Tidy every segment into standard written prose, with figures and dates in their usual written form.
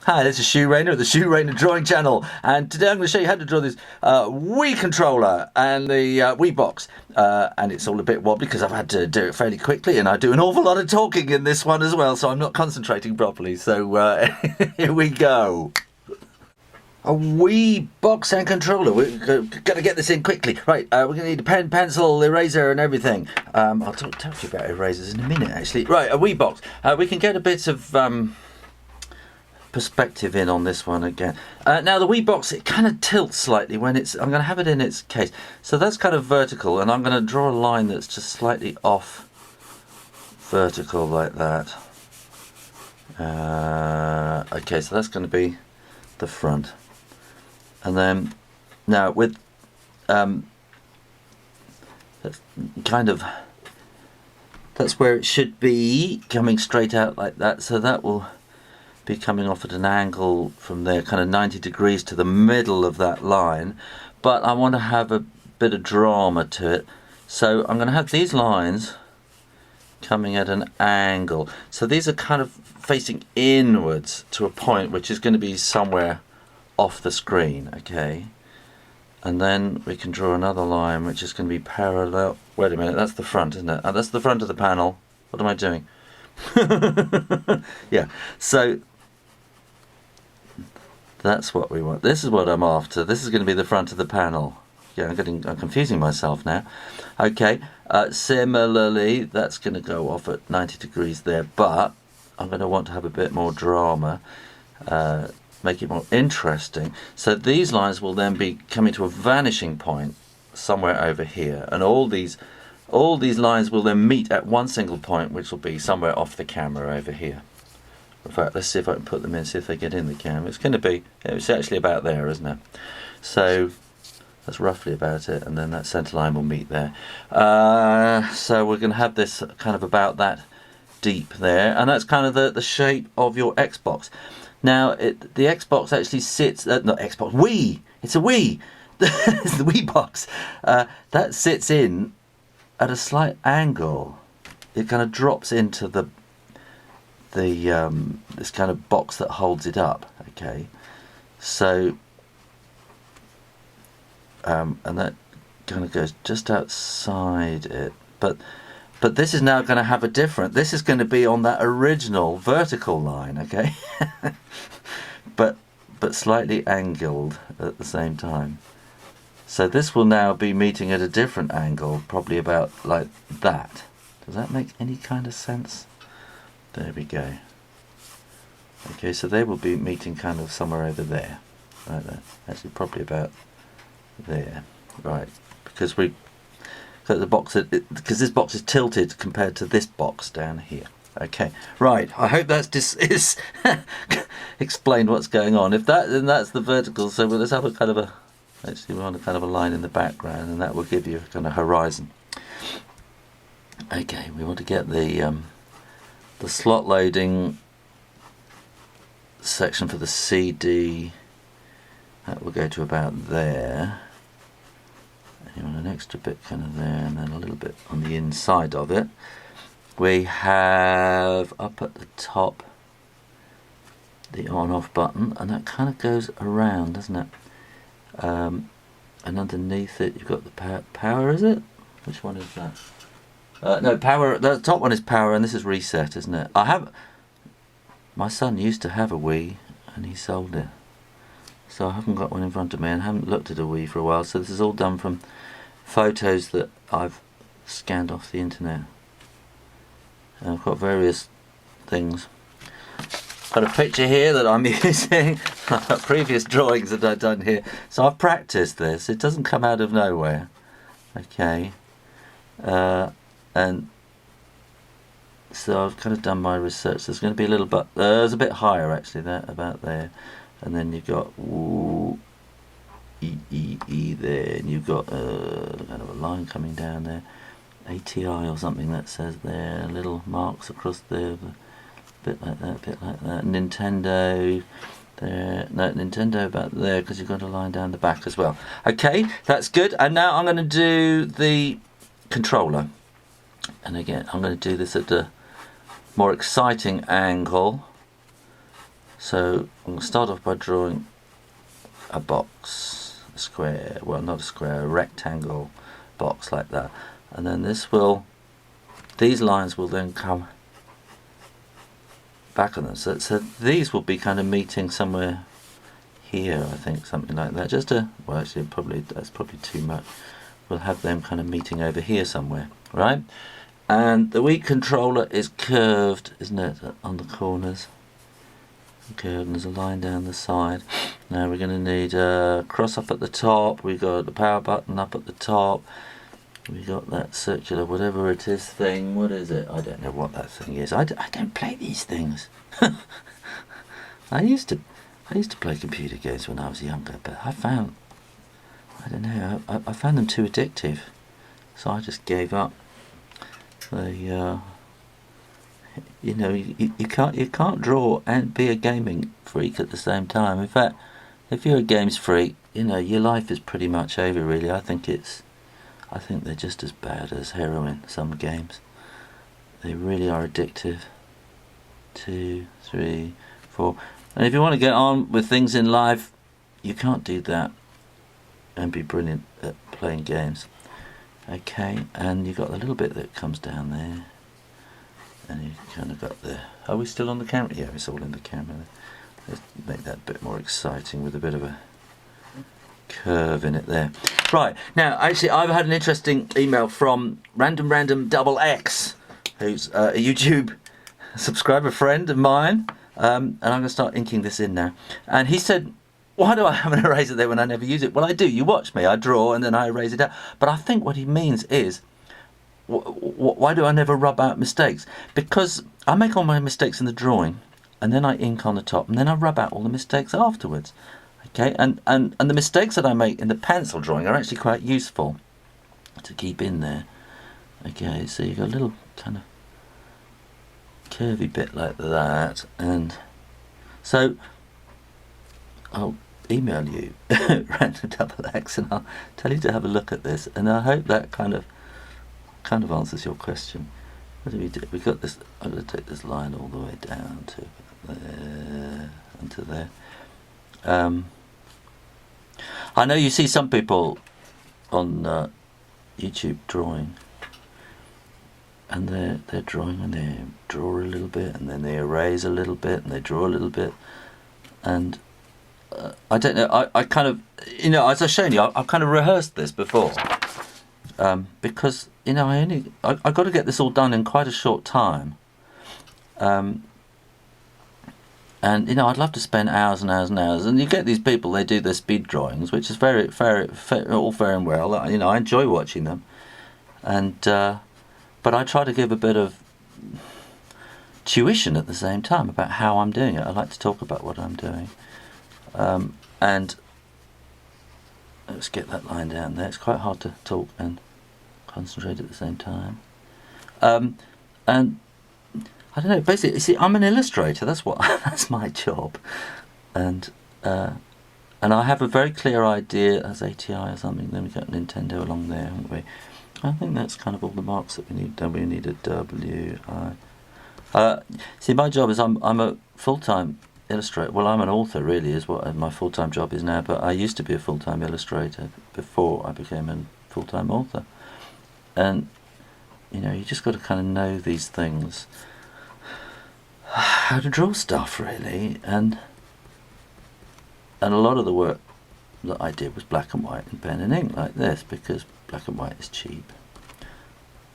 Hi, this is Shoe Rainer at the Shoe Rainer Drawing Channel, and today I'm going to show you how to draw this Wii controller and the Wii box. And it's all a bit wobbly because I've had to do it fairly quickly, and I do an awful lot of talking in this one as well, so I'm not concentrating properly. So here we go. A Wii box and controller. We're going to get this in quickly. Right, we're going to need a pen, pencil, eraser and everything. I'll talk to you about erasers in a minute, actually. Right, a Wii box. We can get a bit of perspective in on this one again. Now the Wii box, it kind of tilts slightly when I'm going to have it in its case. So that's kind of vertical, and I'm going to draw a line that's just slightly off vertical like that. Okay, so that's going to be the front. And then now with that's where it should be, coming straight out like that. So that will be coming off at an angle from there, kind of 90 degrees to the middle of that line. But I want to have a bit of drama to it, so I'm going to have these lines coming at an angle. So these are kind of facing inwards to a point which is going to be somewhere off the screen, okay? And then we can draw another line which is going to be parallel. Wait a minute, that's the front, isn't it? Oh, that's the front of the panel. What am I doing? Yeah, so that's what we want. This is what I'm after. This is going to be the front of the panel. Yeah, I'm confusing myself now. Okay, similarly, that's going to go off at 90 degrees there, but I'm going to want to have a bit more drama, make it more interesting. So these lines will then be coming to a vanishing point somewhere over here, and all these lines will then meet at one single point, which will be somewhere off the camera over here. In fact, let's see if I can put them in, see if they get in the camera. It's actually about there, isn't it? So that's roughly about it, and then that centre line will meet there. So we're going to have this kind of about that deep there, and that's kind of the shape of your Xbox. Now, the Xbox actually sits, not Xbox, Wii! It's a Wii! It's the Wii box. That sits in at a slight angle. It kind of drops into this kind of box that holds it up, okay? So and that kind of goes just outside it, but this is now going to have a different, this is going to be on that original vertical line, okay? but slightly angled at the same time. So this will now be meeting at a different angle, probably about like that. Does that make any kind of sense? There we go. Okay, so they will be meeting kind of somewhere over there. Right there. Actually, probably about there. Right, because because this box is tilted compared to this box down here. Okay, right. I hope that's is explained what's going on. If that, then that's the vertical. So let's have a kind of a. Actually, we want a kind of a line in the background, and that will give you a kind of horizon. Okay, we want to get the slot loading section for the CD. That will go to about there. And you want an extra bit kind of there, and then a little bit on the inside of it. We have up at the top the on-off button, and that kind of goes around, doesn't it? And underneath it you've got the power, is it? Which one is that? No, power. The top one is power, and this is reset, isn't it? My son used to have a Wii, and he sold it. So I haven't got one in front of me, and haven't looked at a Wii for a while. So this is all done from photos that I've scanned off the internet. And I've got various things. Got a picture here that I'm using, previous drawings that I've done here. So I've practiced this. It doesn't come out of nowhere. Okay. And so I've kind of done my research. There's going to be a little bit, there's a bit higher actually, there, about there. And then you've got E there, and you've got kind of a line coming down there. ATI or something that says there, little marks across there. Bit like that, Nintendo there, no, Nintendo about there, because you've got a line down the back as well. Okay, that's good. And now I'm going to do the controller, and again I'm going to do this at a more exciting angle. So I'm going to start off by drawing a box, a square, well not a square, a rectangle box like that, and then these lines will then come back on them, so these will be kind of meeting somewhere here, I think, something like that, well actually that's probably too much. We'll have them kind of meeting over here somewhere, right? And the Wii controller is curved, isn't it, on the corners? Curved, and there's a line down the side. Now we're going to need a cross up at the top. We got the power button up at the top. We got that circular, whatever it is, thing. What is it? I don't know what that thing is. I don't play these things. I used to play computer games when I was younger, but I found them too addictive, so I just gave up. You can't draw and be a gaming freak at the same time. In fact, if you're a games freak, your life is pretty much over, really. I think they're just as bad as heroin, some games. They really are addictive. 2, 3, 4. And if you want to get on with things in life, you can't do that and be brilliant at playing games. Okay, and you've got a little bit that comes down there, and you kind of got the... Are we still on the camera? Yeah, it's all in the camera. Let's make that a bit more exciting with a bit of a curve in it there. Right, now actually I've had an interesting email from random XX, who's a YouTube subscriber friend of mine, and I'm going to start inking this in now. And he said, why do I have an eraser there when I never use it? Well, I do. You watch me. I draw and then I erase it out. But I think what he means is, why do I never rub out mistakes? Because I make all my mistakes in the drawing, and then I ink on the top, and then I rub out all the mistakes afterwards. Okay, and the mistakes that I make in the pencil drawing are actually quite useful to keep in there. Okay, so you've got a little kind of curvy bit like that, and so I'll email you random double X, and I'll tell you to have a look at this, and I hope that kind of answers your question. What do we do? We've got this. I'm going to take this line all the way down to there and to there. I know you see some people on YouTube drawing, and they're drawing, and they draw a little bit, and then they erase a little bit, and they draw a little bit, and I don't know. I kind of, as I've shown you, I've kind of rehearsed this before, because I got to get this all done in quite a short time, and I'd love to spend hours and hours and hours. And you get these people, they do their speed drawings, which is very fair, all fair and well. I enjoy watching them, and but I try to give a bit of tuition at the same time about how I'm doing it. I like to talk about what I'm doing. And let's get that line down there. It's quite hard to talk and concentrate at the same time. And I don't know. Basically, you see, I'm an illustrator. That's my job. And I have a very clear idea. As ATI or something. Then we got Nintendo along there, haven't we? I think that's kind of all the marks that we need. Don't we need a W I? See, my job is I'm a full-time illustrator. Well, I'm an author, really, is what my full-time job is now, but I used to be a full-time illustrator before I became a full-time author. And you just got to kind of know these things, how to draw stuff, really. And a lot of the work that I did was black and white and pen and ink like this, because black and white is cheap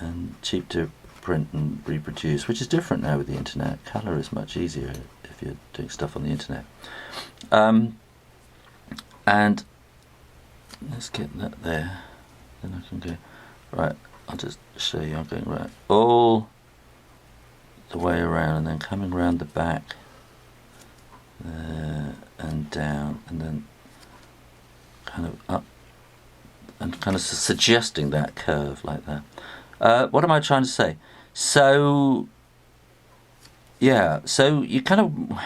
and cheap to print and reproduce, which is different now with the internet. Colour is much easier if you're doing stuff on the internet. And let's get that there, then I can go right. I'll just show you. I'm going right all the way around, and then coming around the back there and down, and then kind of up, and kind of suggesting that curve like that. What am I trying to say? So yeah, so you kind of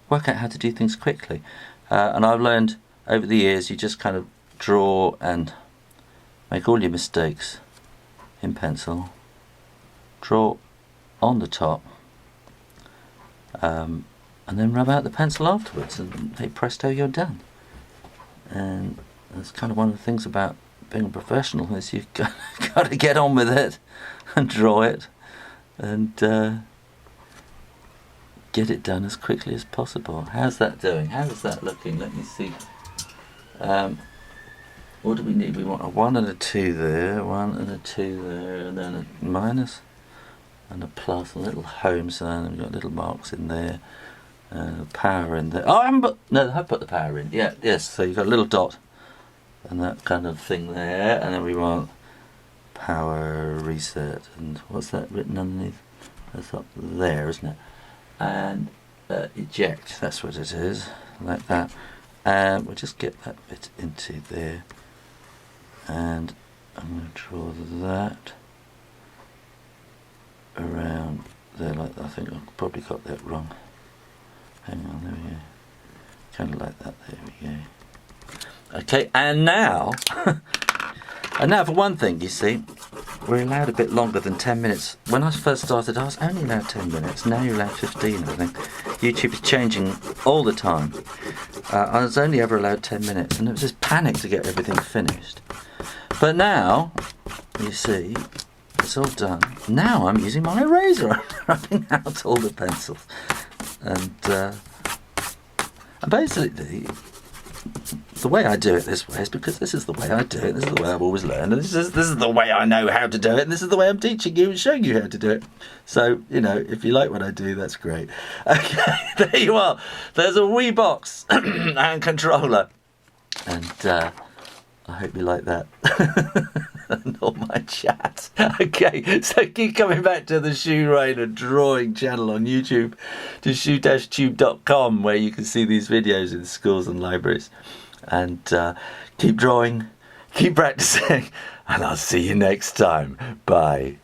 work out how to do things quickly, and I've learned over the years, you just kind of draw and make all your mistakes in pencil, draw on the top, and and then rub out the pencil afterwards, and hey presto, you're done. And that's kind of one of the things about being a professional, is you've got to get on with it and draw it and get it done as quickly as possible. How's that doing? How is that looking? Let me see. What do we need? We want a 1 and a 2 there, 1 and a 2 there, and then a minus and a plus, a little home sign, and we've got little marks in there, power in there. Oh, I haven't put, no, I have put the power in. Yeah, yes, so you've got a little dot and that kind of thing there, and then we want power reset, and what's that written underneath? That's up there, isn't it? And eject, that's what it is, like that. And we'll just get that bit into there, and I'm going to draw that around there, like that. I think I've probably got that wrong. Hang on, there we go. Kind of like that, there we go. Okay, and now, for one thing, you see, we're allowed a bit longer than 10 minutes. When I first started, I was only allowed 10 minutes. Now you're allowed 15, I think. YouTube is changing all the time. I was only ever allowed 10 minutes, and it was just panic to get everything finished. But now, you see, it's all done. Now I'm using my eraser. I'm rubbing out all the pencils. And basically, the way I do it this way is because this is the way I do it, this is the way I've always learned, and this is the way I know how to do it, and this is the way I'm teaching you and showing you how to do it. So, you know, if you like what I do, that's great. Okay, there you are. There's a Wii box and controller. And I hope you like that. And all my chat. Okay, so keep coming back to the Shoe Rainer drawing channel on YouTube, to shoe-tube.com, where you can see these videos in schools and libraries. And keep drawing, keep practicing, and I'll see you next time. Bye.